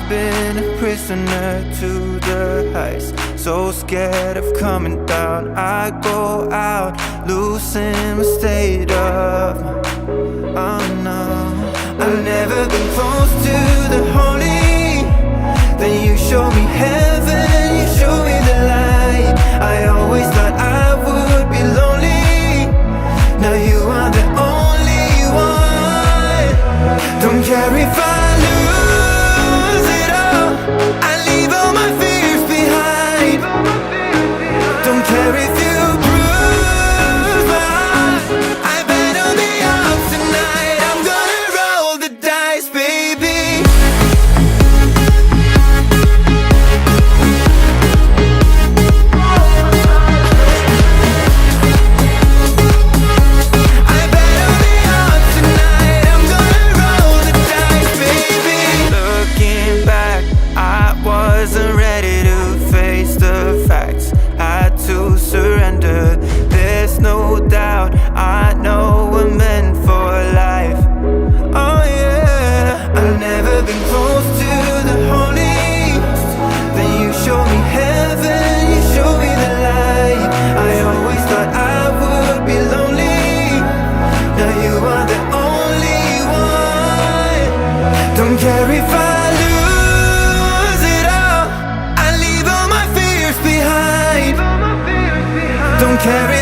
I've been a prisoner to the heights, so scared of coming down. I go out, losing my state of mind. Oh no, I've never been close to the holy. Then you show me heaven, you show me the light. I always thought I would be lonely. Now you are the only one. Don't care if I lose it all, I leave all my fears behind. Don't care if you bruise my heart, I battle the odds tonight. I'm gonna roll the dice, baby. I battle the odds tonight. I'm gonna roll the dice, baby. Looking back, I wasn't ready to face the facts. Had to surrender, there's no doubt. I know we're meant for life. Oh yeah, I've never been close to the holy. Then you show me heaven, you show me the light. I always thought I would be lonely. Now you are the only one. Don't care if I lose it all, I leave all my fears behind. Don't care if